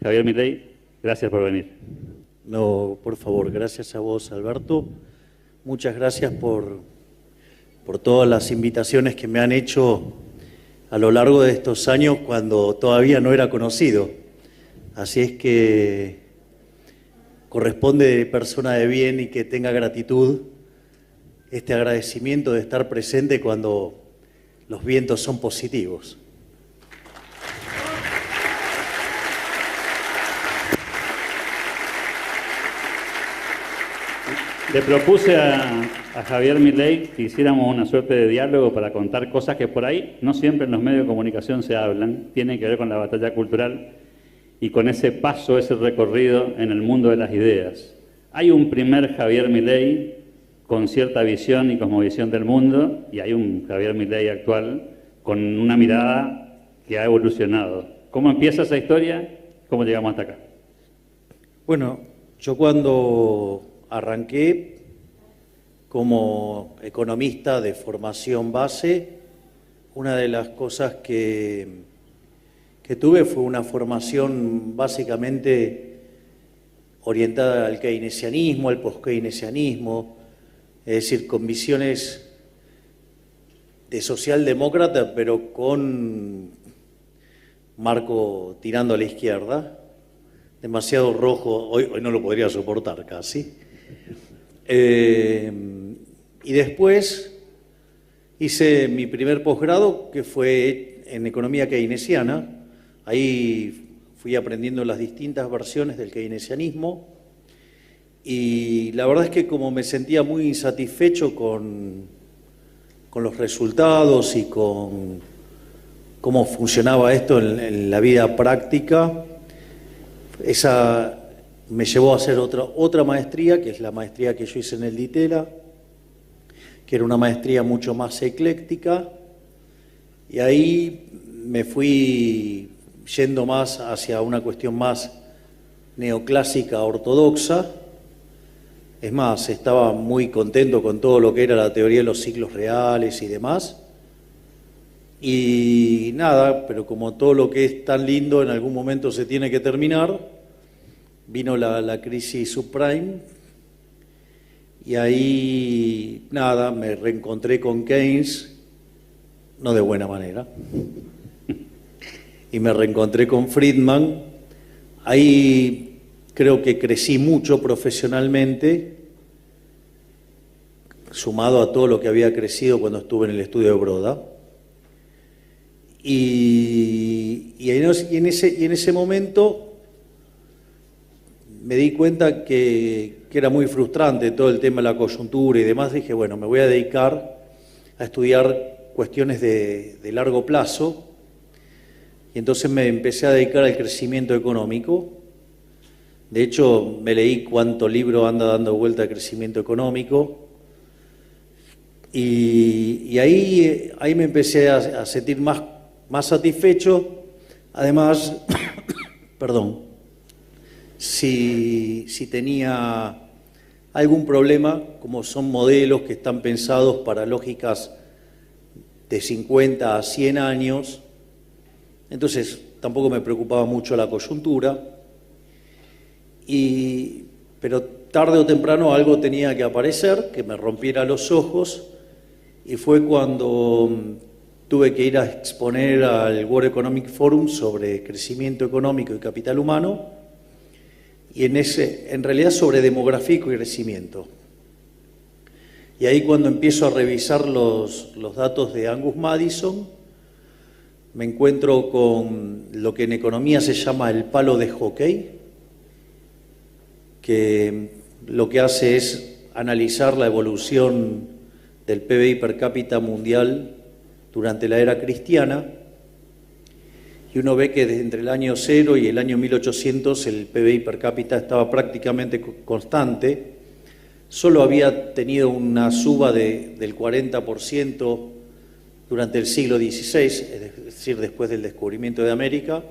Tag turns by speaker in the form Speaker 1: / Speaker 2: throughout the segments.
Speaker 1: Javier Milei, gracias por venir.
Speaker 2: No, por favor, gracias a vos, Alberto. Muchas gracias por todas las invitaciones que me han hecho a lo largo de estos años cuando todavía no era conocido. Así es que corresponde de persona de bien y que tenga gratitud este agradecimiento de estar presente cuando los vientos son positivos.
Speaker 1: Le propuse a Javier Milei que hiciéramos una suerte de diálogo para contar cosas que por ahí no siempre en los medios de comunicación se hablan, tienen que ver con la batalla cultural y con ese paso, ese recorrido en el mundo de las ideas. Hay un primer Javier Milei con cierta visión y cosmovisión del mundo y hay un Javier Milei actual con una mirada que ha evolucionado. ¿Cómo empieza esa historia? ¿Cómo llegamos hasta acá?
Speaker 2: Bueno, yo cuando arranqué como economista de formación base, una de las cosas que tuve fue una formación básicamente orientada al keynesianismo, al post-keynesianismo, es decir, con visiones de socialdemócrata, pero con marco tirando a la izquierda, demasiado rojo, hoy no lo podría soportar casi. Y después hice mi primer posgrado, que fue en economía keynesiana. Ahí fui aprendiendo las distintas versiones del keynesianismo y la verdad es que como me sentía muy insatisfecho con los resultados y con cómo funcionaba esto en la vida práctica, esa me llevó a hacer otra maestría, que es la maestría que yo hice en el DITELA, que era una maestría mucho más ecléctica, y ahí me fui yendo más hacia una cuestión más neoclásica, ortodoxa. Es más, estaba muy contento con todo lo que era la teoría de los ciclos reales y demás. Y nada, pero como todo lo que es tan lindo en algún momento se tiene que terminar, vino la crisis subprime y ahí, nada, me reencontré con Keynes, no de buena manera, y me reencontré con Friedman. Ahí creo que crecí mucho profesionalmente, sumado a todo lo que había crecido cuando estuve en el estudio de Broda. Y en ese momento me di cuenta que era muy frustrante todo el tema de la coyuntura y demás. Dije, bueno, me voy a dedicar a estudiar cuestiones de largo plazo. Y entonces me empecé a dedicar al crecimiento económico. De hecho, me leí cuánto libro anda dando vuelta de crecimiento económico. Y ahí me empecé a sentir más satisfecho. Además, perdón, si tenía algún problema, como son modelos que están pensados para lógicas de 50 a 100 años, entonces tampoco me preocupaba mucho la coyuntura, pero tarde o temprano algo tenía que aparecer, que me rompiera los ojos, y fue cuando tuve que ir a exponer al World Economic Forum sobre crecimiento económico y capital humano, y en realidad sobre demografía y crecimiento. Y ahí cuando empiezo a revisar los datos de Angus Maddison, me encuentro con lo que en economía se llama el palo de hockey, que lo que hace es analizar la evolución del PBI per cápita mundial durante la era cristiana, y uno ve que desde entre el año 0 y el año 1800 el PBI per cápita estaba prácticamente constante, solo había tenido una suba del 40% durante el siglo XVI, es decir, después del descubrimiento de América,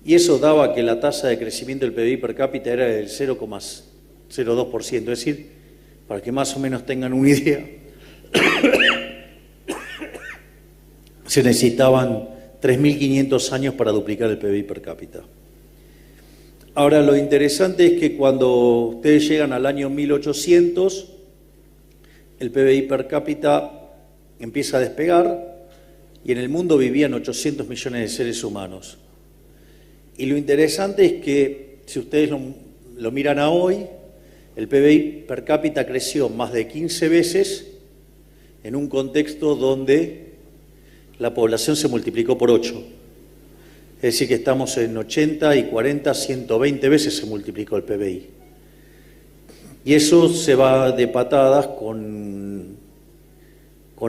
Speaker 2: y eso daba que la tasa de crecimiento del PBI per cápita era del 0,02%, es decir, para que más o menos tengan una idea, se necesitaban 3.500 años para duplicar el PBI per cápita. Ahora, lo interesante es que cuando ustedes llegan al año 1800, el PBI per cápita empieza a despegar y en el mundo vivían 800 millones de seres humanos. Y lo interesante es que, si ustedes lo miran a hoy, el PBI per cápita creció más de 15 veces en un contexto donde la población se multiplicó por 8. Es decir, que estamos en 80 y 40, 120 veces se multiplicó el PBI. Y eso se va de patadas con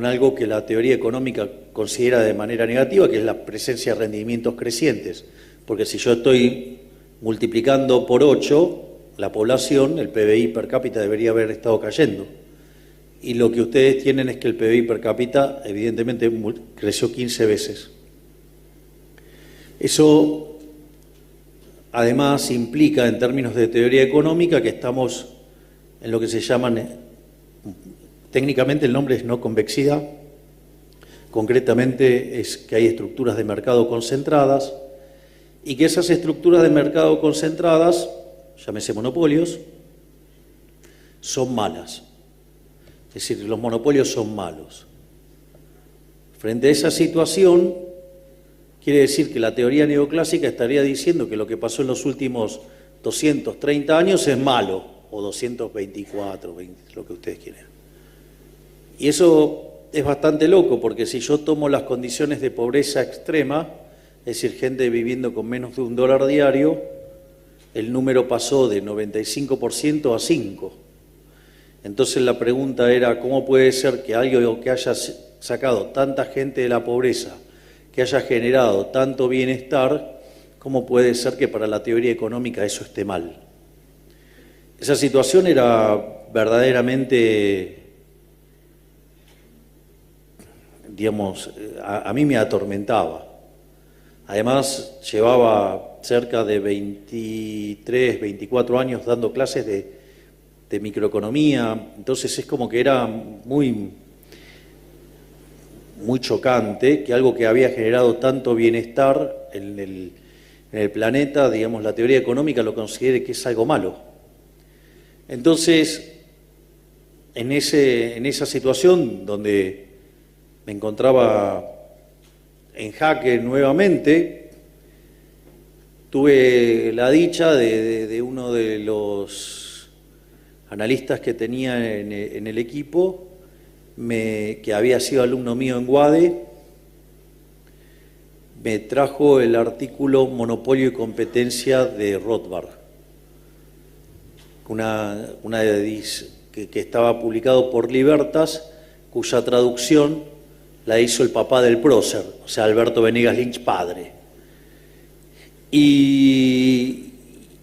Speaker 2: algo que la teoría económica considera de manera negativa, que es la presencia de rendimientos crecientes. Porque si yo estoy multiplicando por 8 la población, el PBI per cápita debería haber estado cayendo. Y lo que ustedes tienen es que el PBI per cápita evidentemente creció 15 veces. Eso además implica, en términos de teoría económica, que estamos en lo que se llaman, técnicamente el nombre es no convexidad, concretamente es que hay estructuras de mercado concentradas y que esas estructuras de mercado concentradas, llámese monopolios, son malas. Es decir, los monopolios son malos. Frente a esa situación, quiere decir que la teoría neoclásica estaría diciendo que lo que pasó en los últimos 230 años es malo, o 224, 20, lo que ustedes quieran. Y eso es bastante loco, porque si yo tomo las condiciones de pobreza extrema, es decir, gente viviendo con menos de $1 diario, el número pasó de 95% a 5%. Entonces la pregunta era, ¿cómo puede ser que algo que haya sacado tanta gente de la pobreza, que haya generado tanto bienestar, cómo puede ser que para la teoría económica eso esté mal? Esa situación era verdaderamente, digamos, a mí me atormentaba. Además, llevaba cerca de 23, 24 años dando clases de microeconomía, entonces es como que era muy chocante que algo que había generado tanto bienestar en el planeta, digamos, la teoría económica lo considere que es algo malo. Entonces, en esa situación donde me encontraba en jaque nuevamente, tuve la dicha de uno de los analistas que tenía en el equipo, que había sido alumno mío en UADE, me trajo el artículo Monopolio y Competencia de Rothbard, que estaba publicado por Libertas, cuya traducción la hizo el papá del prócer, o sea, Alberto Venegas Lynch padre. Y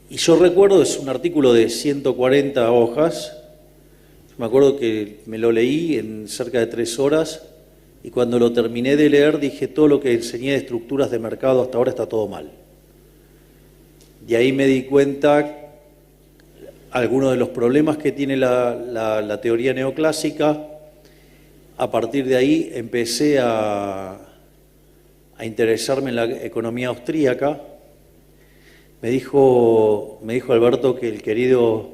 Speaker 2: yo recuerdo, es un artículo de 140 hojas, me acuerdo que me lo leí en cerca de 3 horas y cuando lo terminé de leer dije, todo lo que enseñé de estructuras de mercado hasta ahora está todo mal. Y ahí me di cuenta algunos de los problemas que tiene la teoría neoclásica. A partir de ahí empecé a interesarme en la economía austríaca. Me dijo Alberto que el querido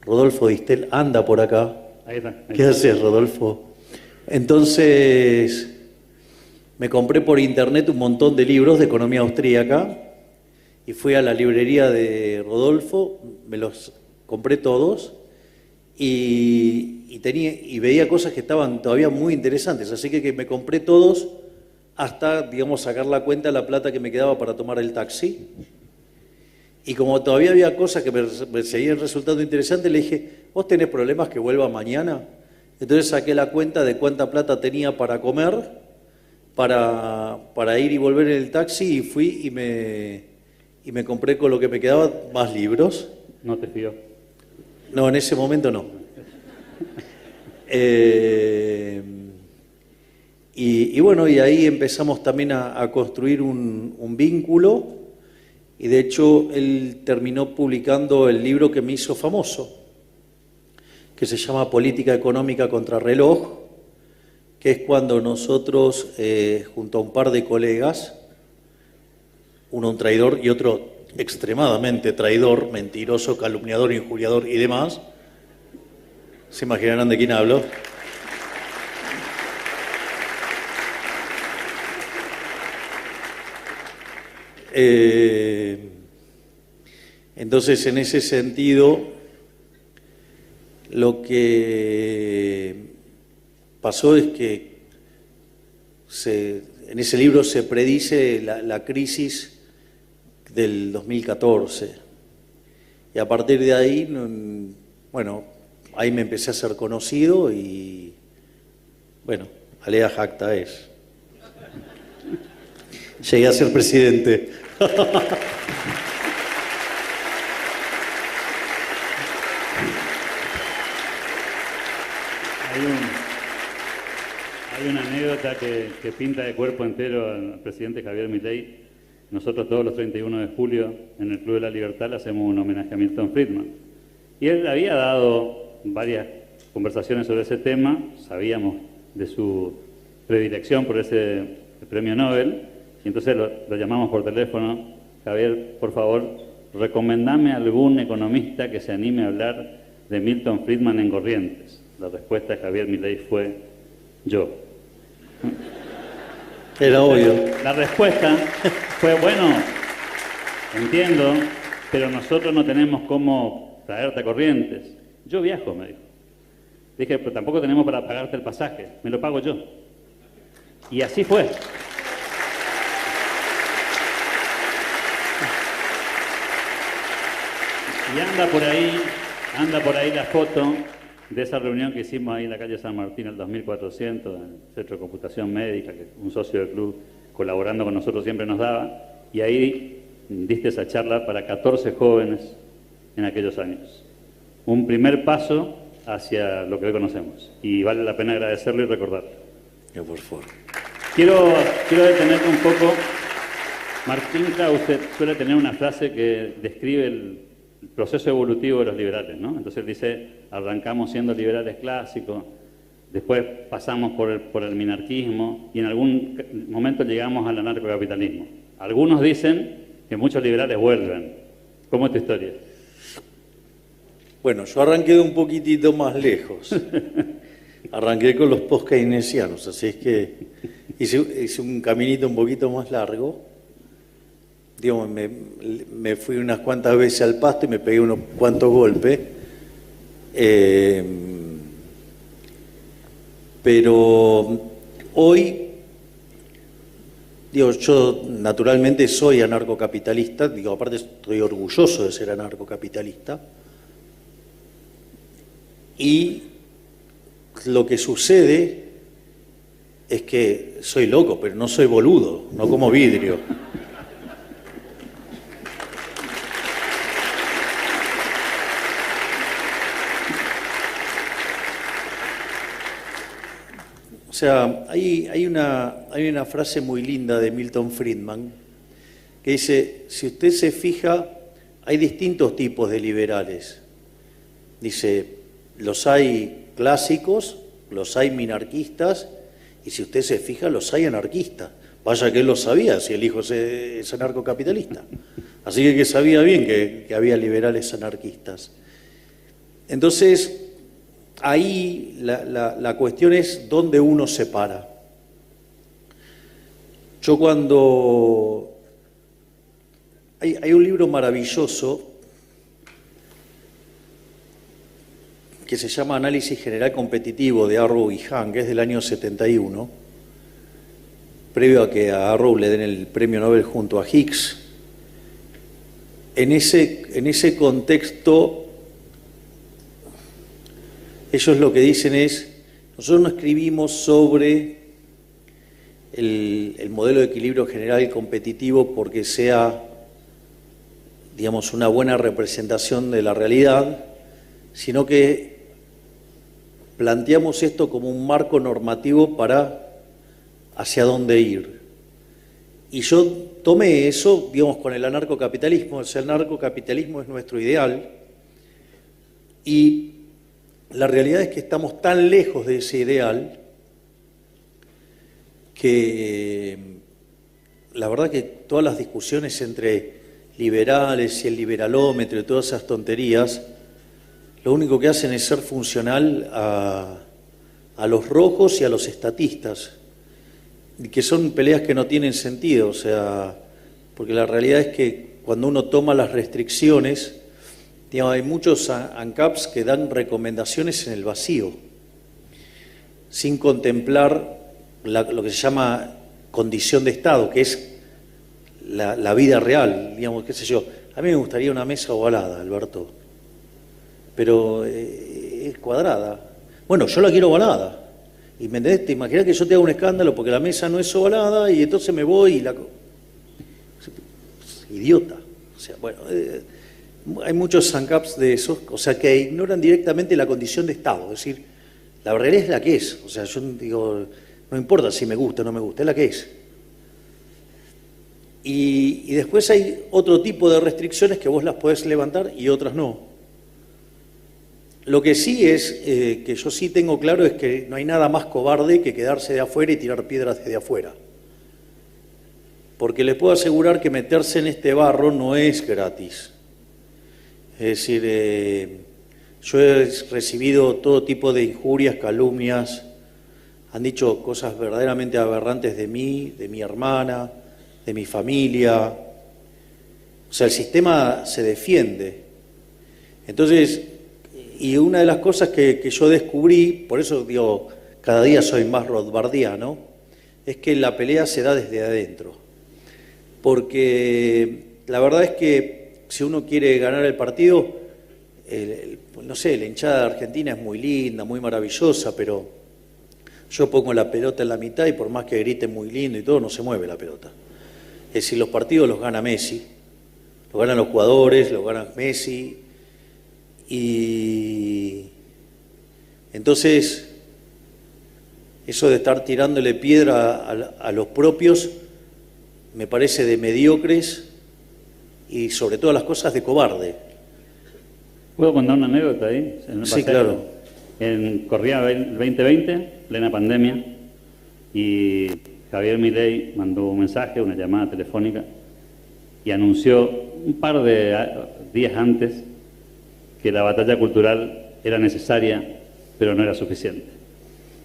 Speaker 2: Rodolfo Distel anda por acá.
Speaker 1: Ahí está.
Speaker 2: ¿Qué haces, Rodolfo? Entonces, me compré por internet un montón de libros de economía austríaca y fui a la librería de Rodolfo, me los compré todos y veía cosas que estaban todavía muy interesantes, así que me compré todos hasta, digamos, sacar la cuenta de la plata que me quedaba para tomar el taxi. Y como todavía había cosas que me seguían resultando interesantes, le dije, ¿vos tenés problemas que vuelva mañana? Entonces saqué la cuenta de cuánta plata tenía para comer, para ir y volver en el taxi, y fui y me compré con lo que me quedaba más libros.
Speaker 1: ¿No te fío?
Speaker 2: No, en ese momento no. Y bueno, y ahí empezamos también a construir un vínculo. Y de hecho, él terminó publicando el libro que me hizo famoso, que se llama Política Económica contra Reloj, que es cuando nosotros, junto a un par de colegas, uno un traidor y otro extremadamente traidor, mentiroso, calumniador, injuriador y demás. ¿Se imaginarán de quién hablo? Entonces, en ese sentido, lo que pasó es que en ese libro se predice la crisis del 2014. Y a partir de ahí, bueno, ahí me empecé a ser conocido y, bueno, alea jacta es. Llegué a ser presidente.
Speaker 1: Hay una anécdota que pinta de cuerpo entero al presidente Javier Milei. Nosotros todos los 31 de julio en el Club de la Libertad le hacemos un homenaje a Milton Friedman. Y él había dado varias conversaciones sobre ese tema, sabíamos de su predilección por ese premio Nobel, y entonces lo llamamos por teléfono: Javier, por favor, recomendame algún economista que se anime a hablar de Milton Friedman en Corrientes. La respuesta de Javier Milei fue: yo.
Speaker 2: Era obvio.
Speaker 1: La respuesta fue: bueno, entiendo, pero nosotros no tenemos cómo traerte a Corrientes. Yo viajo, me dijo. Dije, pero tampoco tenemos para pagarte el pasaje, me lo pago yo. Y así fue. Y anda por ahí la foto de esa reunión que hicimos ahí en la calle San Martín, el 2400, en el Centro de Computación Médica, que un socio del club colaborando con nosotros siempre nos daba, y ahí diste esa charla para 14 jóvenes en aquellos años. Un primer paso hacia lo que hoy conocemos, y vale la pena agradecerlo y recordarlo.
Speaker 2: Por favor.
Speaker 1: Quiero detenerme un poco. Martín Clausewitz suele tener una frase que describe el proceso evolutivo de los liberales, ¿no? Entonces él dice: arrancamos siendo liberales clásicos, después pasamos por el minarquismo y en algún momento llegamos al anarcocapitalismo. Algunos dicen que muchos liberales vuelven. ¿Cómo es tu historia?
Speaker 2: Bueno, yo arranqué de un poquitito más lejos. Arranqué con los post-keynesianos, así es que hice un caminito un poquito más largo. Digamos, me fui unas cuantas veces al pasto y me pegué unos cuantos golpes. Pero hoy, digo, yo naturalmente soy anarcocapitalista, digo, aparte estoy orgulloso de ser anarcocapitalista. Y lo que sucede es que soy loco, pero no soy boludo, no como vidrio. O sea, hay una frase muy linda de Milton Friedman que dice: si usted se fija, hay distintos tipos de liberales. Dice, los hay clásicos, los hay minarquistas, y si usted se fija, los hay anarquistas. Vaya que él lo sabía, si el hijo es anarcocapitalista. Así que sabía bien que había liberales anarquistas. Entonces, ahí la cuestión es dónde uno se para. Yo cuando... Hay un libro maravilloso que se llama Análisis General Competitivo de Arrow y Hahn, que es del año 71, previo a que a Arrow le den el premio Nobel junto a Hicks. En ese contexto, ellos lo que dicen es: nosotros no escribimos sobre el modelo de equilibrio general competitivo porque sea, digamos, una buena representación de la realidad, sino que planteamos esto como un marco normativo para hacia dónde ir. Y yo tomé eso, digamos, con el anarcocapitalismo. O sea, el anarcocapitalismo es nuestro ideal, y la realidad es que estamos tan lejos de ese ideal que la verdad que todas las discusiones entre liberales y el liberalómetro y todas esas tonterías, lo único que hacen es ser funcional a los rojos y a los estatistas, y que son peleas que no tienen sentido, o sea, porque la realidad es que cuando uno toma las restricciones, digamos, hay muchos ANCAPs que dan recomendaciones en el vacío, sin contemplar lo que se llama condición de Estado, que es la vida real, digamos, qué sé yo. A mí me gustaría una mesa ovalada, Alberto, pero es cuadrada. Bueno, yo la quiero ovalada. Y me entendés, te imaginas que yo te hago un escándalo porque la mesa no es ovalada y entonces me voy y la... Idiota. O sea, bueno, hay muchos ANCAPs de esos, o sea, que ignoran directamente la condición de Estado. Es decir, la realidad es la que es. O sea, yo digo, no importa si me gusta o no me gusta, es la que es. Y después hay otro tipo de restricciones que vos las podés levantar y otras no. Lo que sí es, que yo sí tengo claro, es que no hay nada más cobarde que quedarse de afuera y tirar piedras desde afuera. Porque les puedo asegurar que meterse en este barro no es gratis. Es decir, yo he recibido todo tipo de injurias, calumnias, han dicho cosas verdaderamente aberrantes de mí, de mi hermana, de mi familia. O sea, el sistema se defiende. Entonces, y una de las cosas que yo descubrí, por eso digo, cada día soy más rothbardiano, es que la pelea se da desde adentro. Porque la verdad es que si uno quiere ganar el partido, no sé, la hinchada de Argentina es muy linda, muy maravillosa, pero yo pongo la pelota en la mitad y por más que grite muy lindo y todo, no se mueve la pelota. Es decir, los partidos los gana Messi, los ganan los jugadores, los gana Messi, y entonces eso de estar tirándole piedra a los propios me parece de mediocres y sobre todas las cosas de cobarde.
Speaker 1: ¿Puedo contar una anécdota ahí?
Speaker 2: Sí, claro.
Speaker 1: Corría el 2020, plena pandemia, y Javier Milei mandó un mensaje, una llamada telefónica, y anunció un par de días antes que la batalla cultural era necesaria, pero no era suficiente,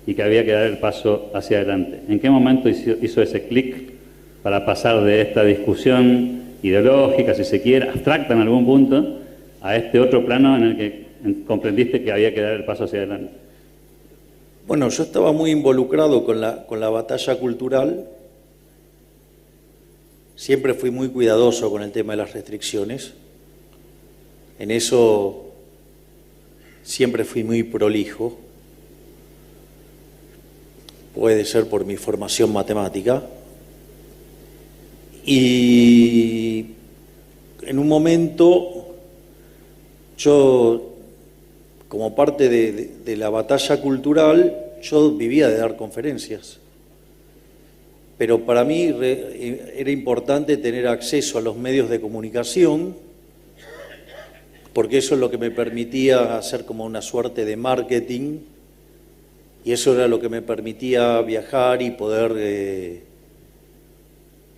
Speaker 1: y que había que dar el paso hacia adelante. ¿En qué momento hizo ese clic para pasar de esta discusión ideológica, si se quiere, abstracta en algún punto, a este otro plano en el que comprendiste que había que dar el paso hacia adelante?
Speaker 2: Bueno, yo estaba muy involucrado con la batalla cultural. Siempre fui muy cuidadoso con el tema de las restricciones. En eso siempre fui muy prolijo. Puede ser por mi formación matemática. Y en un momento, yo, como parte de la batalla cultural, yo vivía de dar conferencias. Pero para mí era importante tener acceso a los medios de comunicación, porque eso es lo que me permitía hacer como una suerte de marketing, y eso era lo que me permitía viajar y poder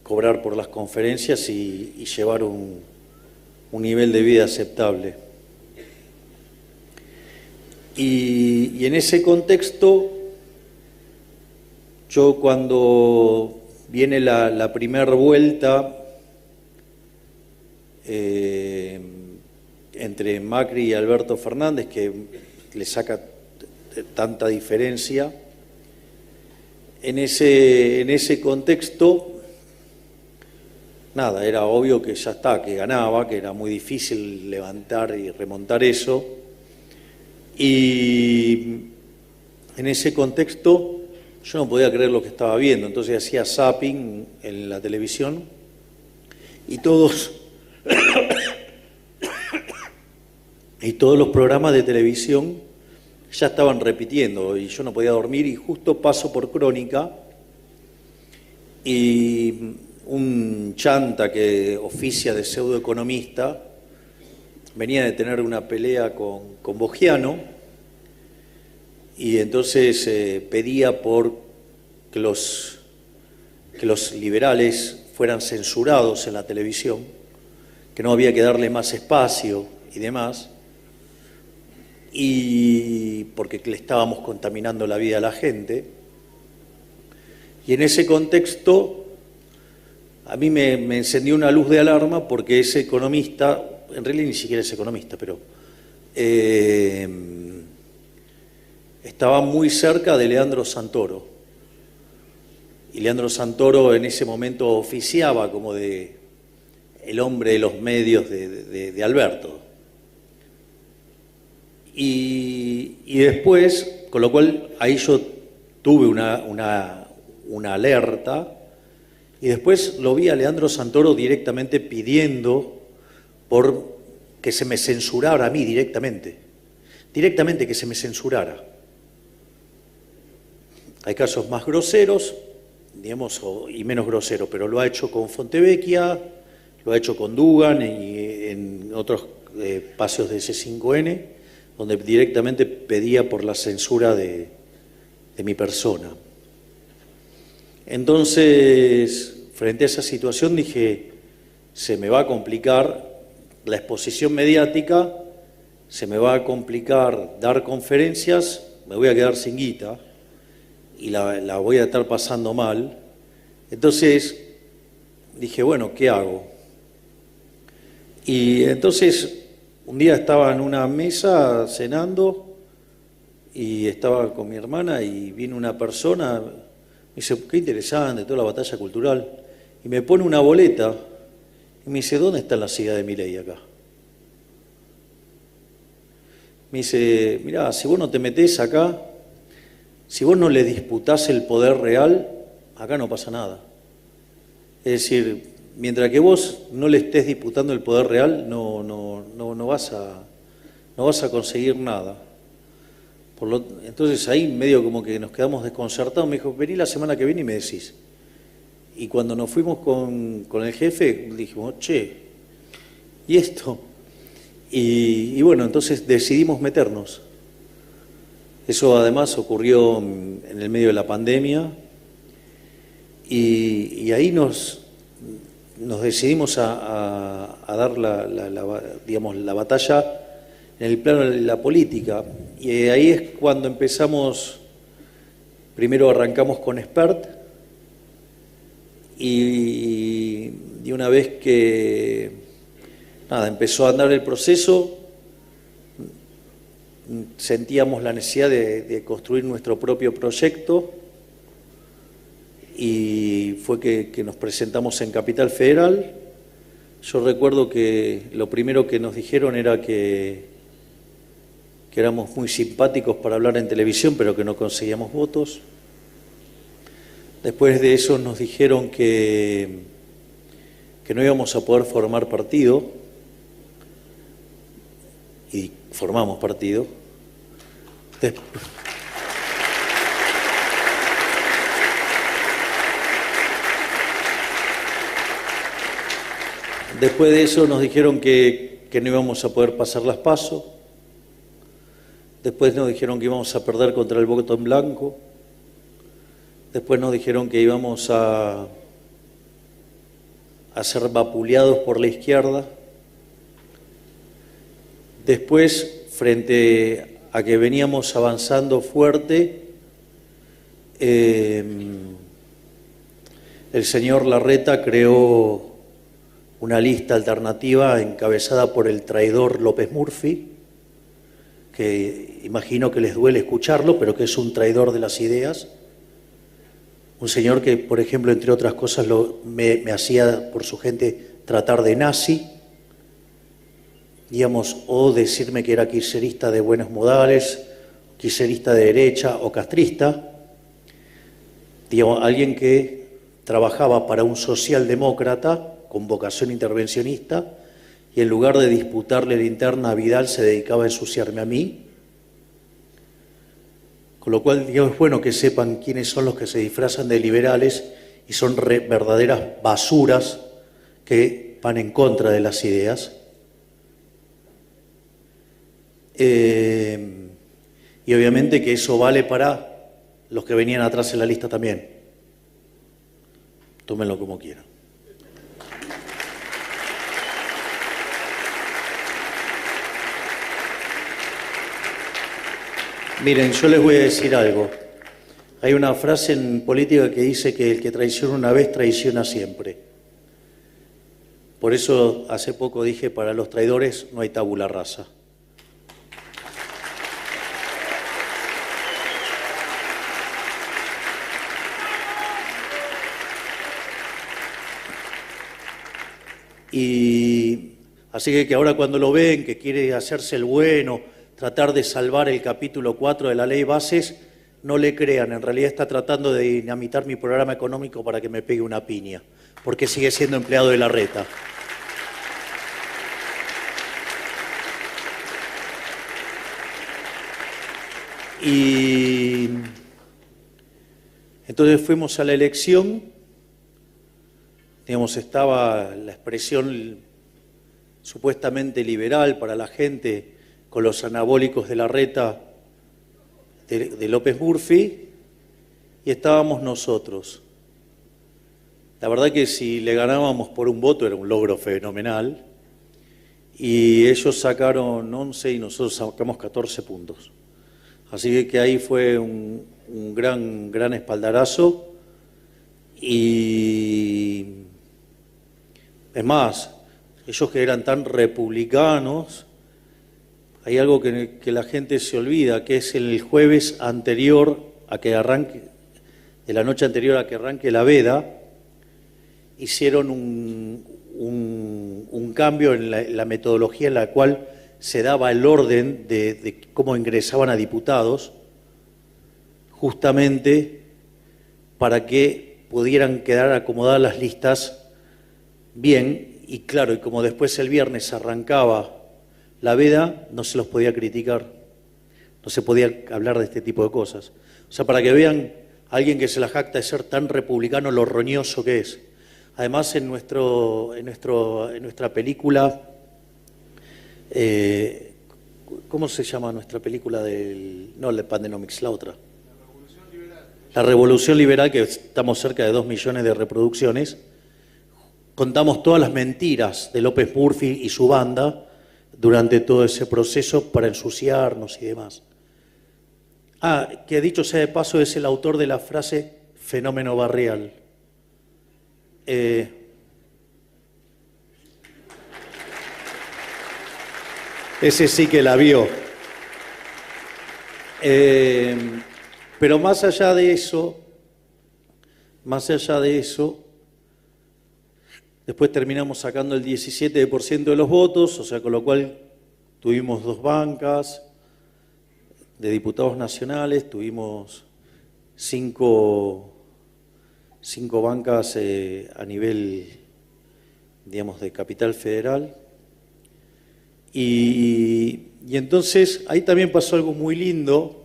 Speaker 2: cobrar por las conferencias y llevar un nivel de vida aceptable. Y en ese contexto, yo cuando viene la primera vuelta entre Macri y Alberto Fernández, que le saca tanta diferencia, en ese contexto, nada, era obvio que ya está, que ganaba, que era muy difícil levantar y remontar eso. Y en ese contexto yo no podía creer lo que estaba viendo, entonces hacía zapping en la televisión y todos los programas de televisión ya estaban repitiendo y yo no podía dormir, y justo paso por Crónica y un chanta que oficia de pseudoeconomista venía de tener una pelea con Bogiano, y entonces pedía por que los liberales fueran censurados en la televisión, que no había que darle más espacio y demás, y porque le estábamos contaminando la vida a la gente. Y en ese contexto a mí me encendió una luz de alarma, porque ese economista, en realidad ni siquiera es economista, pero estaba muy cerca de Leandro Santoro. Y Leandro Santoro en ese momento oficiaba como de el hombre de los medios de Alberto. Y después, con lo cual ahí yo tuve una alerta, y después lo vi a Leandro Santoro directamente pidiendo por que se me censurara a mí directamente que se me censurara. Hay casos más groseros, digamos, y menos groseros, pero lo ha hecho con Fontevecchia, lo ha hecho con Dugan y en otros espacios de C5N, donde directamente pedía por la censura de mi persona. Entonces, frente a esa situación dije, se me va a complicar la exposición mediática, se me va a complicar dar conferencias, me voy a quedar sin guita y la voy a estar pasando mal. Entonces dije, bueno, ¿qué hago? Y entonces un día estaba en una mesa cenando y estaba con mi hermana y vino una persona, me dice, qué interesante, toda la batalla cultural, y me pone una boleta y me dice, ¿dónde está la ciudad de Milei acá? Me dice, mirá, si vos no te metés acá, si vos no le disputás el poder real, acá no pasa nada. Es decir, mientras que vos no le estés disputando el poder real, no vas a conseguir nada. Entonces ahí medio como que nos quedamos desconcertados. Me dijo, vení la semana que viene y me decís. Y cuando nos fuimos con el jefe, dijimos, che, ¿y esto? Y bueno, entonces decidimos meternos. Eso además ocurrió en el medio de la pandemia y ahí nos decidimos a dar la batalla en el plano de la política. Y ahí es cuando empezamos, primero arrancamos con Expert y una vez que empezó a andar el proceso, sentíamos la necesidad de construir nuestro propio proyecto y fue que nos presentamos en Capital Federal. Yo recuerdo que lo primero que nos dijeron era que éramos muy simpáticos para hablar en televisión, pero que no conseguíamos votos. Después de eso nos dijeron que no íbamos a poder formar partido, y formamos partido. Después de eso nos dijeron que no íbamos a poder pasar las PASO. Después nos dijeron que íbamos a perder contra el voto en blanco. Después nos dijeron que íbamos a ser vapuleados por la izquierda. Después, frente a que veníamos avanzando fuerte, el señor Larreta creó una lista alternativa encabezada por el traidor López Murphy, que imagino que les duele escucharlo, pero que es un traidor de las ideas. Un señor que, por ejemplo, entre otras cosas, me hacía por su gente tratar de nazi, digamos, o decirme que era kirchnerista de buenos modales, kirchnerista de derecha o castrista. Digamos, alguien que trabajaba para un socialdemócrata con vocación intervencionista y en lugar de disputarle la interna a Vidal se dedicaba a ensuciarme a mí. Con lo cual, digamos, es bueno que sepan quiénes son los que se disfrazan de liberales y son verdaderas basuras que van en contra de las ideas. Y obviamente que eso vale para los que venían atrás en la lista también. Tómenlo como quieran. Miren, yo les voy a decir algo. Hay una frase en política que dice que el que traiciona una vez, traiciona siempre. Por eso hace poco dije, para los traidores no hay tabula rasa. Y así que ahora cuando lo ven, que quiere hacerse el bueno, tratar de salvar el capítulo 4 de la ley bases, no le crean, en realidad está tratando de dinamitar mi programa económico para que me pegue una piña, porque sigue siendo empleado de Larreta. Y entonces fuimos a la elección, digamos, estaba la expresión supuestamente liberal para la gente con los anabólicos de Larreta de López Murphy, y estábamos nosotros. La verdad que si le ganábamos por un voto era un logro fenomenal, y ellos sacaron 11 y nosotros sacamos 14 puntos. Así que ahí fue un gran espaldarazo, y es más, ellos que eran tan republicanos, hay algo que la gente se olvida, que es el jueves anterior a que arranque, de la noche anterior a que arranque la veda, hicieron un cambio en la metodología en la cual se daba el orden de cómo ingresaban a diputados, justamente para que pudieran quedar acomodadas las listas bien, y claro, y como después el viernes arrancaba la veda, no se los podía criticar, no se podía hablar de este tipo de cosas. O sea, para que vean a alguien que se la jacta de ser tan republicano, lo roñoso que es. Además, en nuestra película, ¿cómo se llama nuestra película no, el de Pandenomics, la otra? La Revolución Liberal, que estamos cerca de 2 millones de reproducciones. Contamos todas las mentiras de López Murphy y su banda durante todo ese proceso para ensuciarnos y demás. Que dicho sea de paso, es el autor de la frase fenómeno barrial. Ese sí que la vio. Pero más allá de eso, después terminamos sacando el 17% de los votos, o sea, con lo cual tuvimos 2 bancas de diputados nacionales, tuvimos 5 bancas a nivel, digamos, de capital federal. Y entonces ahí también pasó algo muy lindo,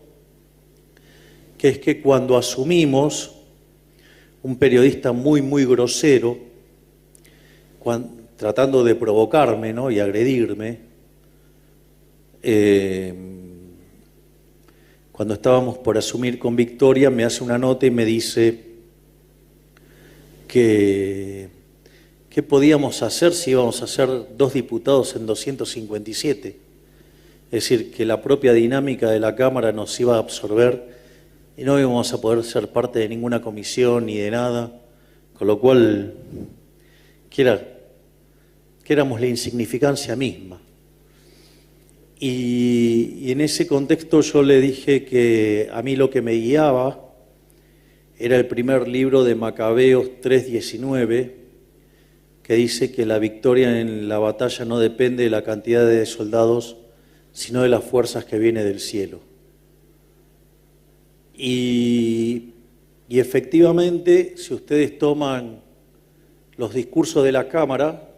Speaker 2: que es que cuando asumimos, un periodista muy grosero, tratando de provocarme, ¿no?, y agredirme, cuando estábamos por asumir con victoria, me hace una nota y me dice que qué podíamos hacer si íbamos a ser 2 diputados en 257. Es decir, que la propia dinámica de la Cámara nos iba a absorber y no íbamos a poder ser parte de ninguna comisión ni de nada, con lo cual, que éramos la insignificancia misma. Y en ese contexto yo le dije que a mí lo que me guiaba era el primer libro de Macabeos 3:19, que dice que la victoria en la batalla no depende de la cantidad de soldados, sino de las fuerzas que vienen del cielo. Y efectivamente, si ustedes toman los discursos de la Cámara,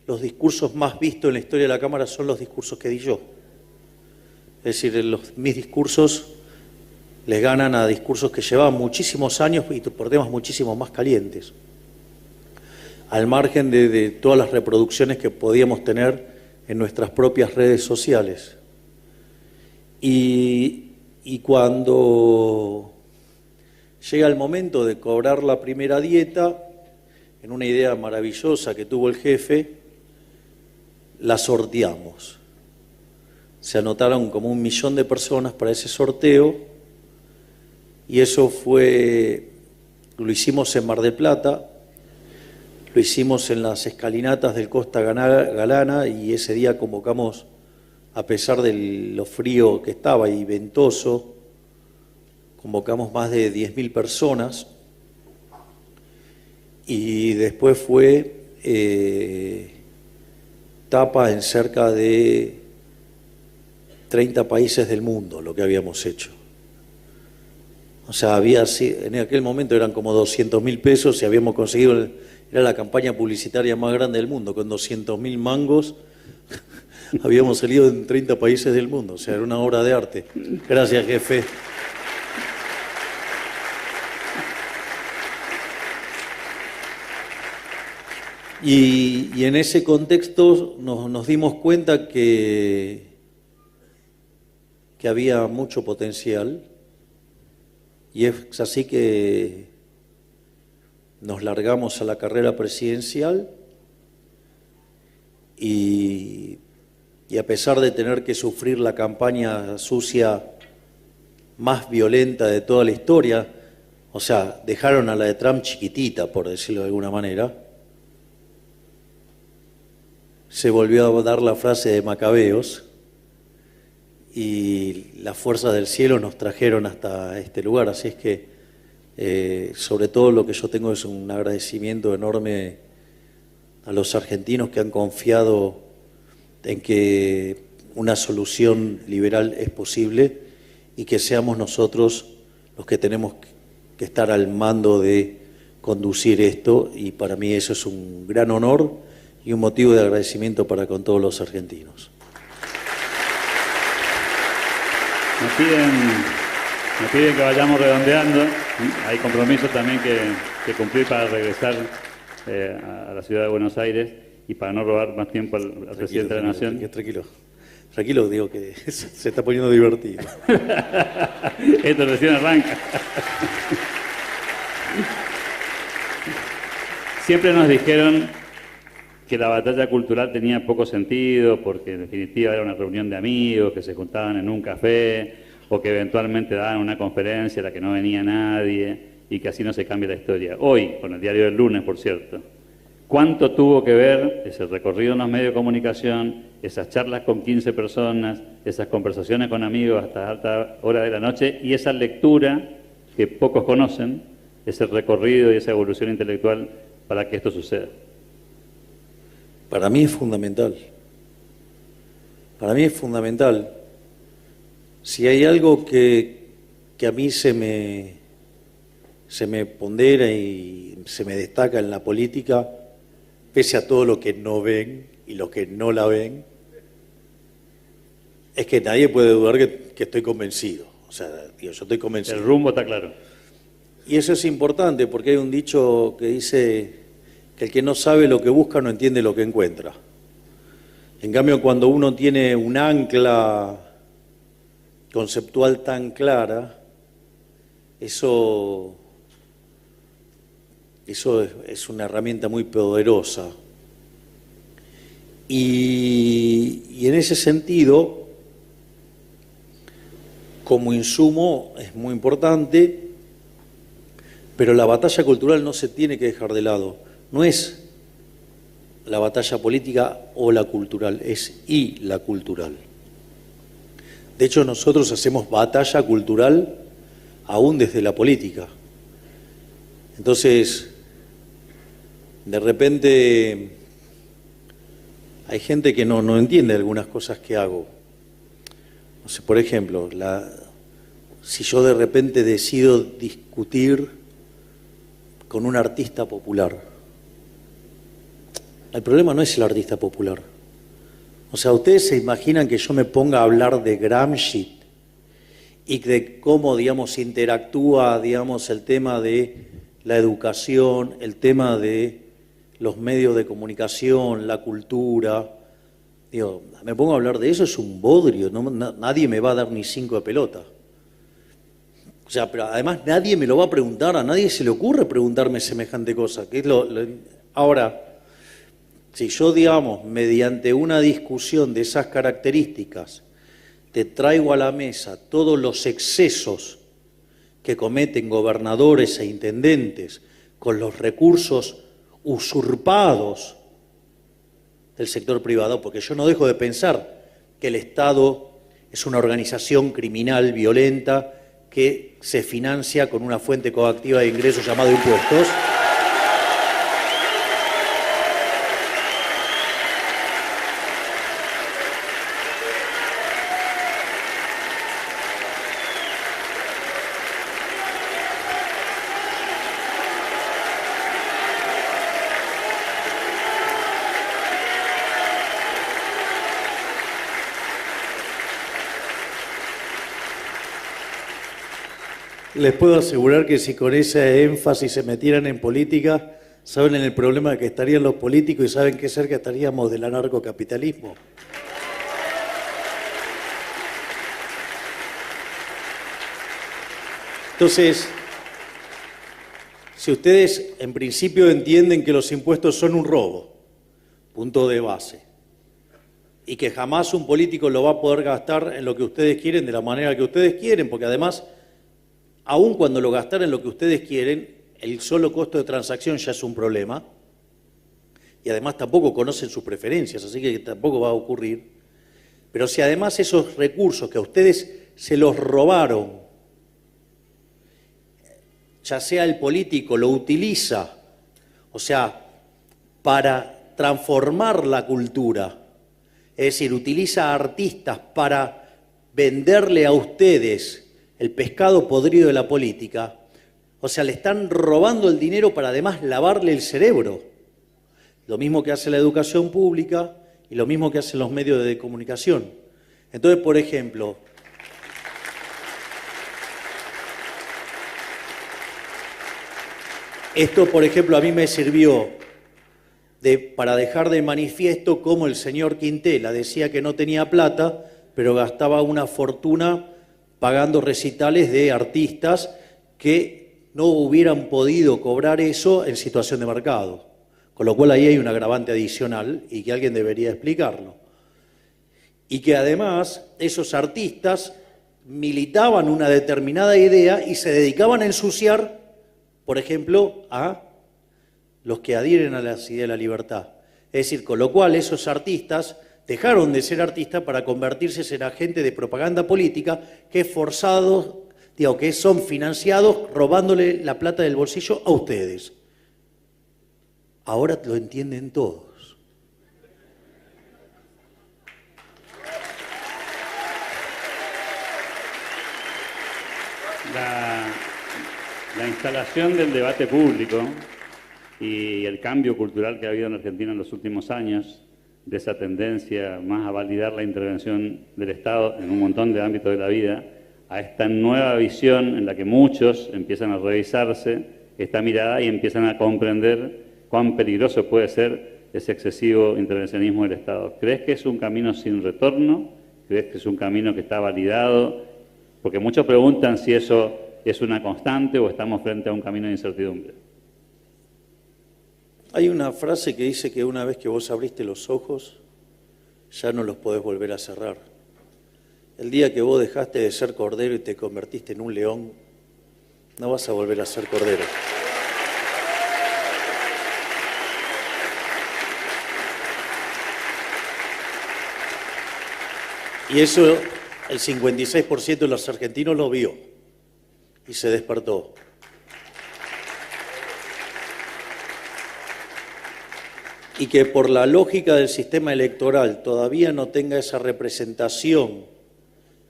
Speaker 2: los discursos más vistos en la historia de la Cámara son los discursos que di yo. Es decir, mis discursos les ganan a discursos que llevaban muchísimos años y por temas muchísimo más calientes, al margen de todas las reproducciones que podíamos tener en nuestras propias redes sociales. Y cuando llega el momento de cobrar la primera dieta, en una idea maravillosa que tuvo el jefe, la sorteamos. se anotaron como 1 millón de personas para ese sorteo, y eso lo hicimos en Mar del Plata, lo hicimos en las escalinatas del Costa Galana, y ese día convocamos, a pesar de lo frío que estaba y ventoso, convocamos más de 10.000 personas, y después fue tapa en cerca de 30 países del mundo lo que habíamos hecho. O sea, en aquel momento eran como 200.000 pesos y habíamos conseguido, era la campaña publicitaria más grande del mundo, con 200.000 mangos habíamos salido en 30 países del mundo, o sea, era una obra de arte. Gracias, jefe. Y en ese contexto nos dimos cuenta que había mucho potencial, y es así que nos largamos a la carrera presidencial, y a pesar de tener que sufrir la campaña sucia más violenta de toda la historia, o sea, dejaron a la de Trump chiquitita, por decirlo de alguna manera, se volvió a dar la frase de Macabeos, y las fuerzas del cielo nos trajeron hasta este lugar. Así es que, sobre todo, lo que yo tengo es un agradecimiento enorme a los argentinos que han confiado en que una solución liberal es posible, y que seamos nosotros los que tenemos que estar al mando de conducir esto, y para mí eso es un gran honor y un motivo de agradecimiento para con todos los argentinos.
Speaker 1: Me piden que vayamos redondeando. Hay compromisos también que cumplir para regresar a la ciudad de Buenos Aires, y para no robar más tiempo al presidente de la Nación.
Speaker 2: Tranquilo, digo que se está poniendo divertido.
Speaker 1: Esto recién arranca. Siempre nos dijeron que la batalla cultural tenía poco sentido, porque en definitiva era una reunión de amigos que se juntaban en un café, o que eventualmente daban una conferencia a la que no venía nadie, y que así no se cambia la historia. Hoy, con el diario del lunes, por cierto, ¿cuánto tuvo que ver ese recorrido en los medios de comunicación, esas charlas con 15 personas, esas conversaciones con amigos hasta alta hora de la noche, y esa lectura que pocos conocen, ese recorrido y esa evolución intelectual para que esto suceda?
Speaker 2: Para mí es fundamental. Para mí es fundamental. Si hay algo que a mí se me pondera y se me destaca en la política, pese a todo lo que no ven y los que no la ven, es que nadie puede dudar que estoy convencido. O sea, yo estoy convencido.
Speaker 1: El rumbo está claro.
Speaker 2: Y eso es importante, porque hay un dicho que dice que el que no sabe lo que busca no entiende lo que encuentra. En cambio, cuando uno tiene un ancla conceptual tan clara, eso es una herramienta muy poderosa. Y en ese sentido, como insumo, es muy importante, pero la batalla cultural no se tiene que dejar de lado. No es la batalla política o la cultural, es y la cultural. De hecho, nosotros hacemos batalla cultural aún desde la política. Entonces, de repente hay gente que no entiende algunas cosas que hago. No sé, por ejemplo, si yo de repente decido discutir con un artista popular, el problema no es el artista popular. O sea, ¿ustedes se imaginan que yo me ponga a hablar de Gramsci y de cómo, digamos, interactúa, digamos, el tema de la educación, el tema de los medios de comunicación, la cultura? Digo, me pongo a hablar de eso, es un bodrio, nadie me va a dar ni 5 de pelota. O sea, pero además nadie me lo va a preguntar, a nadie se le ocurre preguntarme semejante cosa. Que es Ahora, si yo, digamos, mediante una discusión de esas características, te traigo a la mesa todos los excesos que cometen gobernadores e intendentes con los recursos usurpados del sector privado, porque yo no dejo de pensar que el Estado es una organización criminal, violenta, que se financia con una fuente coactiva de ingresos llamada impuestos. Les puedo asegurar que si con ese énfasis se metieran en política, saben el problema que estarían los políticos y saben qué cerca estaríamos del anarcocapitalismo. Entonces, si ustedes en principio entienden que los impuestos son un robo, punto de base, y que jamás un político lo va a poder gastar en lo que ustedes quieren de la manera que ustedes quieren, porque además, aun cuando lo gastaran en lo que ustedes quieren, el solo costo de transacción ya es un problema, y además tampoco conocen sus preferencias, así que tampoco va a ocurrir. Pero si además esos recursos que a ustedes se los robaron, ya sea el político lo utiliza, o sea, para transformar la cultura, es decir, utiliza a artistas para venderle a ustedes el pescado podrido de la política, o sea, le están robando el dinero para además lavarle el cerebro. Lo mismo que hace la educación pública y lo mismo que hacen los medios de comunicación. Entonces, por ejemplo, esto, por ejemplo, a mí me sirvió para dejar de manifiesto cómo el señor Quintela decía que no tenía plata, pero gastaba una fortuna pagando recitales de artistas que no hubieran podido cobrar eso en situación de mercado. Con lo cual ahí hay un agravante adicional y que alguien debería explicarlo. Y que además esos artistas militaban una determinada idea y se dedicaban a ensuciar, por ejemplo, a los que adhieren a la idea de la libertad. Es decir, con lo cual esos artistas dejaron de ser artistas para convertirse en agentes de propaganda política que que son financiados robándole la plata del bolsillo a ustedes. Ahora lo entienden todos.
Speaker 1: La instalación del debate público y el cambio cultural que ha habido en Argentina en los últimos años, de esa tendencia más a validar la intervención del Estado en un montón de ámbitos de la vida, a esta nueva visión en la que muchos empiezan a revisarse esta mirada y empiezan a comprender cuán peligroso puede ser ese excesivo intervencionismo del Estado. ¿Crees que es un camino sin retorno? ¿Crees que es un camino que está validado? Porque muchos preguntan si eso es una constante o estamos frente a un camino de incertidumbre.
Speaker 2: Hay una frase que dice que una vez que vos abriste los ojos, ya no los podés volver a cerrar. El día que vos dejaste de ser cordero y te convertiste en un león, no vas a volver a ser cordero. Y eso el 56% de los argentinos lo vio y se despertó. Y que por la lógica del sistema electoral todavía no tenga esa representación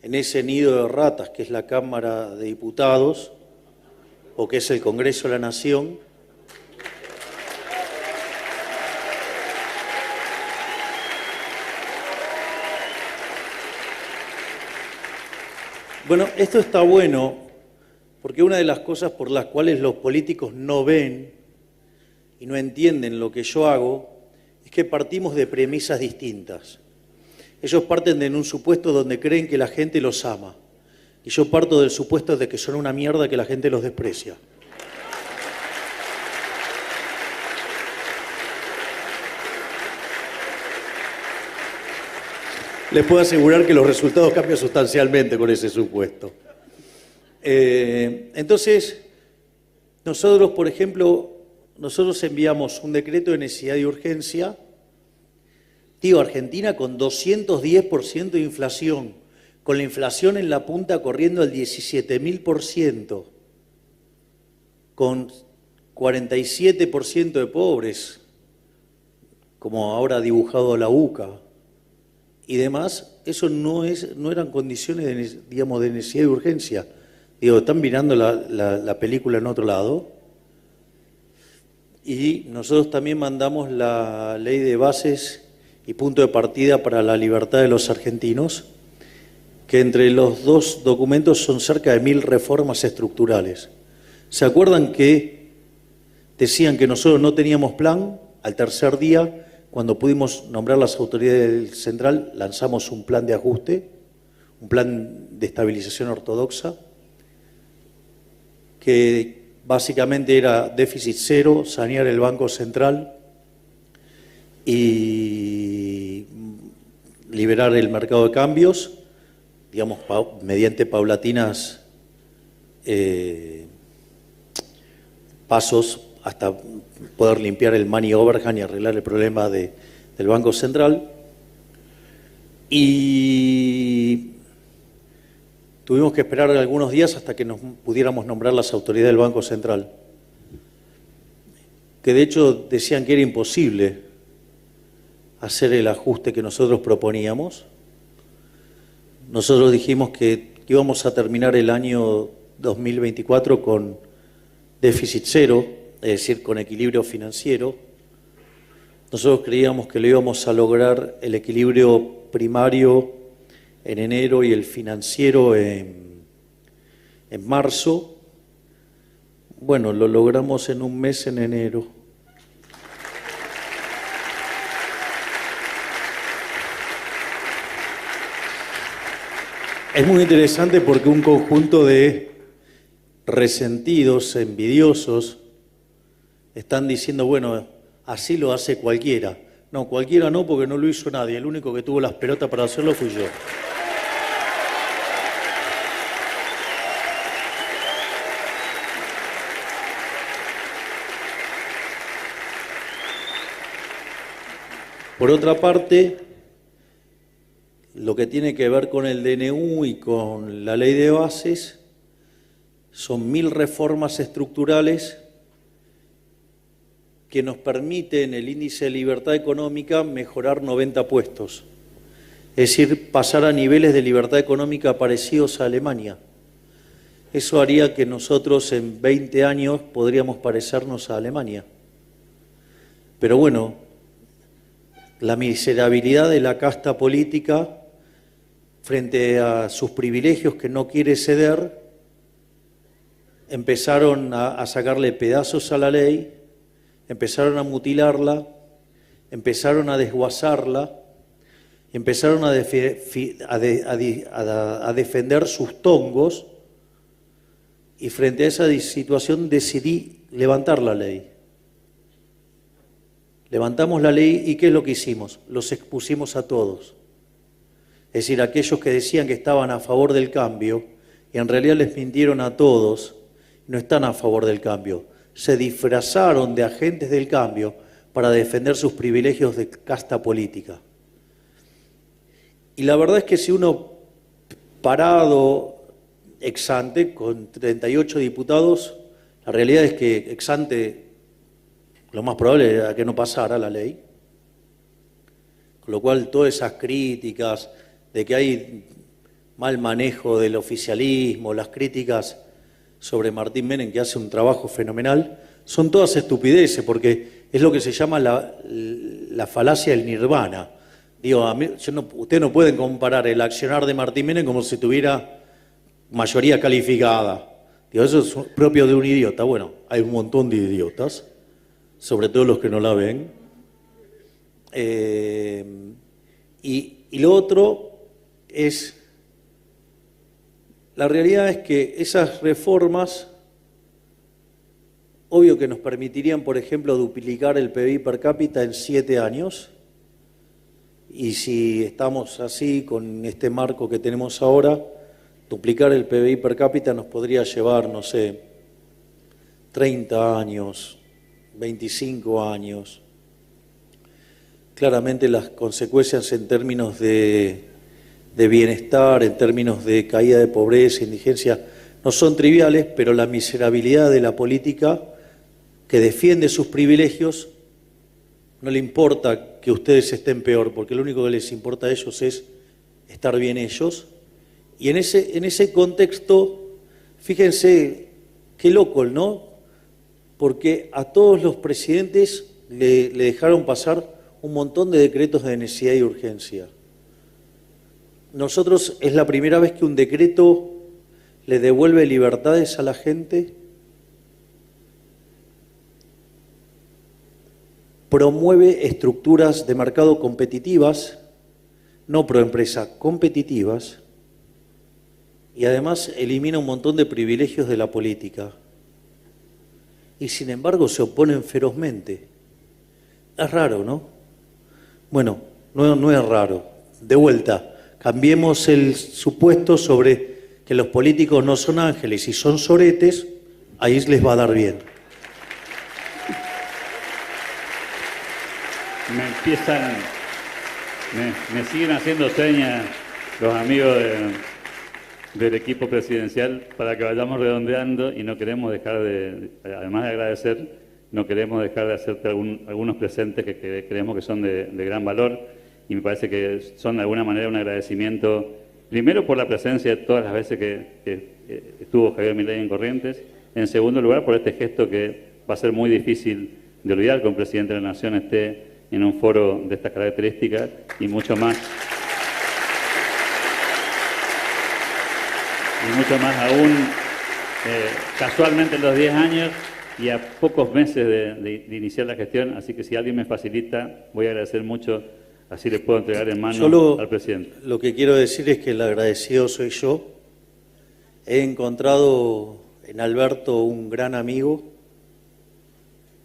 Speaker 2: en ese nido de ratas que es la Cámara de Diputados o que es el Congreso de la Nación, bueno, esto está bueno porque una de las cosas por las cuales los políticos no ven y no entienden lo que yo hago es que partimos de premisas distintas. Ellos parten de un supuesto donde creen que la gente los ama y yo parto del supuesto de que son una mierda que la gente los desprecia. les puedo asegurar que los resultados cambian sustancialmente con ese supuesto. Entonces, nosotros, por ejemplo, nosotros enviamos un decreto de necesidad y urgencia. Tío, Argentina con 210% de inflación, con la inflación en la punta corriendo al 17.000%, con 47% de pobres, como ahora ha dibujado la UCA, y demás, eso no eran condiciones de necesidad y urgencia. Digo, están mirando la película en otro lado. Y nosotros también mandamos la ley de bases y punto de partida para la libertad de los argentinos, que entre los dos documentos son cerca de 1000 reformas estructurales. ¿Se acuerdan que decían que nosotros no teníamos plan? Al tercer día, cuando pudimos nombrar las autoridades del Central, lanzamos un plan de ajuste, un plan de estabilización ortodoxa, que básicamente era déficit cero, sanear el Banco Central y liberar el mercado de cambios, digamos, mediante paulatinas pasos hasta poder limpiar el money overhang y arreglar el problema del Banco Central. Y tuvimos que esperar algunos días hasta que nos pudiéramos nombrar las autoridades del Banco Central, que de hecho decían que era imposible hacer el ajuste que nosotros proponíamos. Nosotros dijimos que íbamos a terminar el año 2024 con déficit cero, es decir, con equilibrio financiero. Nosotros creíamos que lo íbamos a lograr el equilibrio primario en enero y el financiero en marzo. Bueno, lo logramos en un mes en enero. Es muy interesante porque un conjunto de resentidos, envidiosos, están diciendo, bueno, así lo hace cualquiera. No, cualquiera no, porque no lo hizo nadie. El único que tuvo las pelotas para hacerlo fui yo. Por otra parte, lo que tiene que ver con el DNU y con la ley de bases son 1000 reformas estructurales que nos permiten el índice de libertad económica mejorar 90 puestos. Es decir, pasar a niveles de libertad económica parecidos a Alemania. Eso haría que nosotros en 20 años podríamos parecernos a Alemania. Pero bueno, la miserabilidad de la casta política frente a sus privilegios que no quiere ceder, empezaron a sacarle pedazos a la ley, empezaron a mutilarla, empezaron a desguazarla, empezaron a defender sus tongos, y frente a esa situación decidí levantar la ley. Levantamos la ley y ¿qué es lo que hicimos? Los expusimos a todos. Es decir, aquellos que decían que estaban a favor del cambio, y en realidad les mintieron a todos, no están a favor del cambio. Se disfrazaron de agentes del cambio para defender sus privilegios de casta política. Y la verdad es que si uno parado ex ante con 38 diputados, la realidad es que ex ante lo más probable era que no pasara la ley. Con lo cual todas esas críticas de que hay mal manejo del oficialismo, las críticas sobre Martín Menem, que hace un trabajo fenomenal, son todas estupideces, porque es lo que se llama la falacia del nirvana. Digo, ustedes no pueden comparar el accionar de Martín Menem como si tuviera mayoría calificada. Digo, eso es propio de un idiota. Bueno, hay un montón de idiotas, sobre todo los que no la ven. Y lo otro es, la realidad es que esas reformas, obvio que nos permitirían, por ejemplo, duplicar el PBI per cápita en 7 años, y si estamos así con este marco que tenemos ahora, duplicar el PBI per cápita nos podría llevar, no sé, 30 años, 25 años. Claramente las consecuencias en términos de bienestar, en términos de caída de pobreza, indigencia, no son triviales, pero la miserabilidad de la política que defiende sus privilegios, no le importa que ustedes estén peor, porque lo único que les importa a ellos es estar bien ellos. Y en ese contexto, fíjense qué loco, ¿no? Porque a todos los presidentes le dejaron pasar un montón de decretos de necesidad y urgencia. Nosotros es la primera vez que un decreto le devuelve libertades a la gente, promueve estructuras de mercado competitivas, no proempresa, competitivas, y además elimina un montón de privilegios de la política. Y sin embargo se oponen ferozmente. Es raro, ¿no? Bueno, no es raro. De vuelta, cambiemos el supuesto sobre que los políticos no son ángeles y son soretes, ahí les va a dar bien.
Speaker 1: Me siguen haciendo señas los amigos del equipo presidencial para que vayamos redondeando y no queremos dejar de, además de agradecer, no queremos dejar de hacerte algunos presentes que creemos que son de gran valor y me parece que son de alguna manera un agradecimiento, primero por la presencia de todas las veces que estuvo Javier Milei en Corrientes, en segundo lugar por este gesto que va a ser muy difícil de olvidar que un presidente de la Nación esté en un foro de estas características y mucho más. Y mucho más aún, casualmente en los 10 años y a pocos meses de iniciar la gestión, así que si alguien me facilita, voy a agradecer mucho, así le puedo entregar en mano al presidente.
Speaker 2: Lo que quiero decir es que el agradecido soy yo. He encontrado en Alberto un gran amigo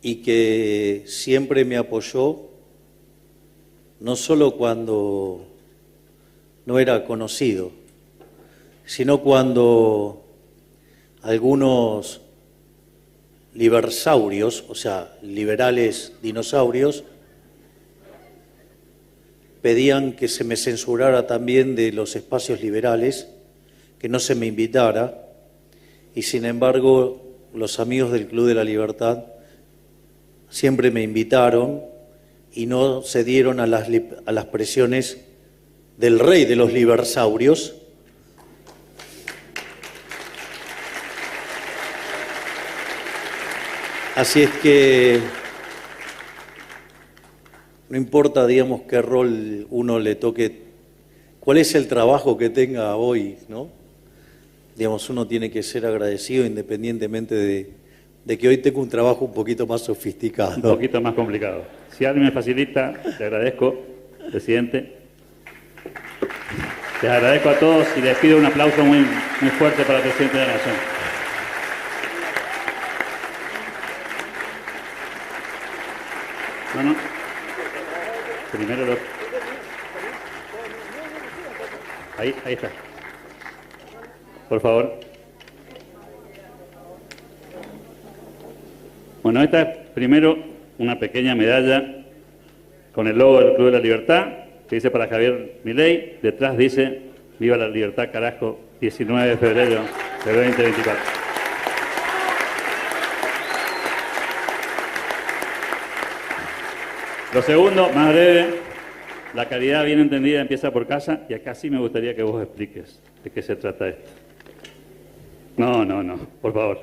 Speaker 2: y que siempre me apoyó, no solo cuando no era conocido, sino cuando algunos libersaurios, o sea, liberales dinosaurios, pedían que se me censurara también de los espacios liberales, que no se me invitara, y sin embargo los amigos del Club de la Libertad siempre me invitaron y no cedieron a las presiones del rey de los libersaurios. Así es que no importa, digamos, qué rol uno le toque, cuál es el trabajo que tenga hoy, ¿no? Digamos, uno tiene que ser agradecido independientemente de que hoy tengo un trabajo un poquito más sofisticado.
Speaker 1: Un poquito más complicado. Si alguien me facilita, le agradezco, presidente. Les agradezco a todos y les pido un aplauso muy fuerte para el presidente de la Nación. No. Primero lo... Ahí está. Por favor. Bueno, esta es primero una pequeña medalla con el logo del Club de la Libertad, que dice para Javier Milei, detrás dice Viva la Libertad, carajo, 19 de febrero de 2024. Lo segundo, más breve, la caridad bien entendida empieza por casa, y acá sí me gustaría que vos expliques de qué se trata esto. No, por favor.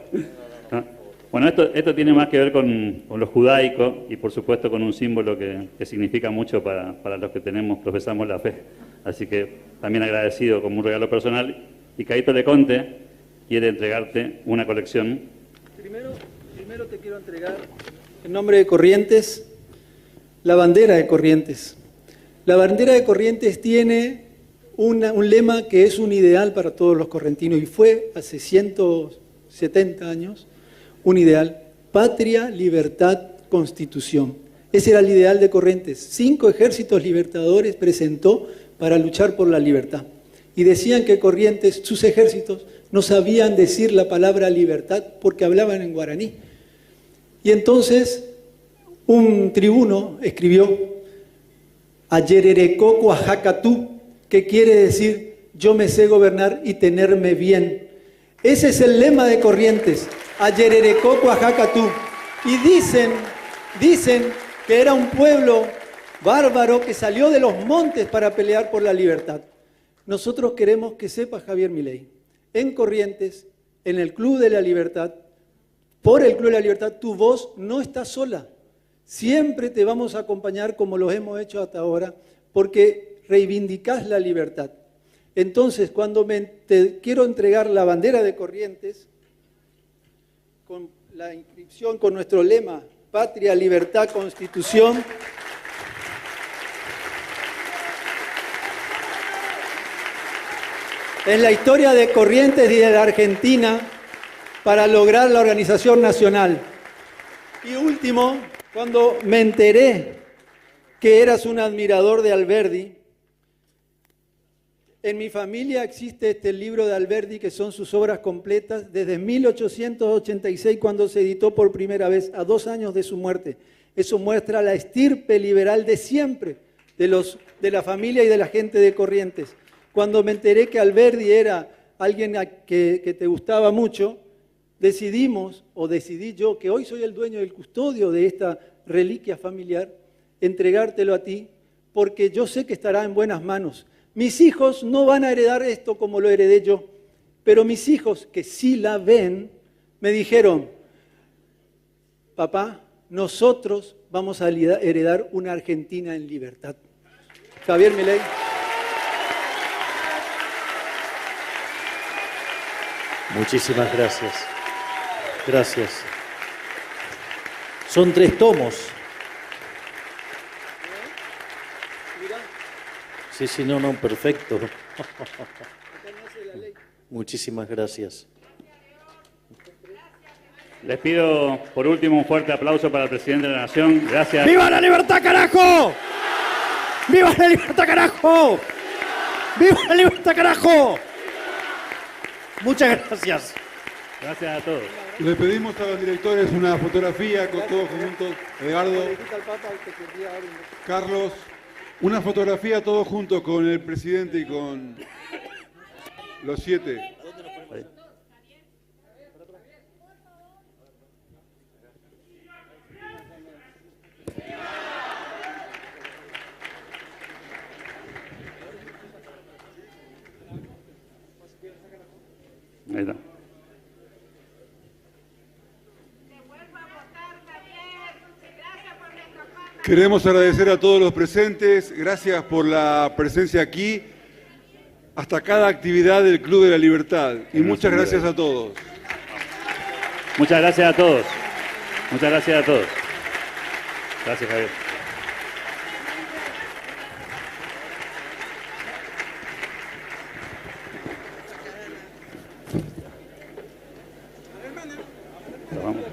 Speaker 1: ¿No? Bueno, esto tiene más que ver con lo judaico y por supuesto con un símbolo que significa mucho para los que profesamos la fe. Así que también agradecido como un regalo personal. Y Caíto Leconte quiere entregarte una colección.
Speaker 3: Primero te quiero entregar, en nombre de Corrientes, la bandera de Corrientes. La bandera de Corrientes tiene un lema que es un ideal para todos los correntinos y fue hace 170 años un ideal: patria, libertad, constitución. Ese era el ideal de Corrientes. 5 ejércitos libertadores presentó para luchar por la libertad. Y decían que Corrientes, sus ejércitos, no sabían decir la palabra libertad porque hablaban en guaraní. Y entonces un tribuno escribió Ayererecó Cuajacatú, que quiere decir yo me sé gobernar y tenerme bien. Ese es el lema de Corrientes, Ayererecó Cuajacatú. Y dicen que era un pueblo bárbaro que salió de los montes para pelear por la libertad. Nosotros queremos que sepa, Javier Milei, en Corrientes, en el Club de la Libertad, por el Club de la Libertad, tu voz no está sola. Siempre te vamos a acompañar como lo hemos hecho hasta ahora, porque reivindicás la libertad. Entonces, cuando te quiero entregar la bandera de Corrientes, con la inscripción, con nuestro lema, Patria, Libertad, Constitución, es la historia de Corrientes y de la Argentina para lograr la organización nacional. Y último, cuando me enteré que eras un admirador de Alberdi, en mi familia existe este libro de Alberdi que son sus obras completas desde 1886 cuando se editó por primera vez, a 2 años de su muerte. Eso muestra la estirpe liberal de siempre de la familia y de la gente de Corrientes. Cuando me enteré que Alberdi era alguien que te gustaba mucho, decidí yo, que hoy soy el dueño del custodio de esta reliquia familiar, entregártelo a ti, porque yo sé que estará en buenas manos. Mis hijos no van a heredar esto como lo heredé yo, pero mis hijos, que sí la ven, me dijeron, papá, nosotros vamos a heredar una Argentina en libertad. Javier Milei.
Speaker 2: Muchísimas gracias. Gracias. Son 3 tomos. Sí, no, perfecto. Muchísimas gracias.
Speaker 1: Les pido, por último, un fuerte aplauso para el presidente de la Nación. Gracias.
Speaker 4: ¡Viva la libertad, carajo! ¡Viva la libertad, carajo! ¡Viva la libertad, carajo! Muchas gracias.
Speaker 1: Gracias a todos.
Speaker 5: Le pedimos a los directores una fotografía con todos juntos. Edgardo, Carlos, una fotografía todos juntos con el presidente y con los 7.
Speaker 1: Ahí está.
Speaker 5: Queremos agradecer a todos los presentes, gracias por la presencia aquí, hasta cada actividad del Club de la Libertad. Y muchas gracias a todos.
Speaker 1: Muchas gracias a todos. Muchas gracias a todos. Gracias, Javier. Vamos.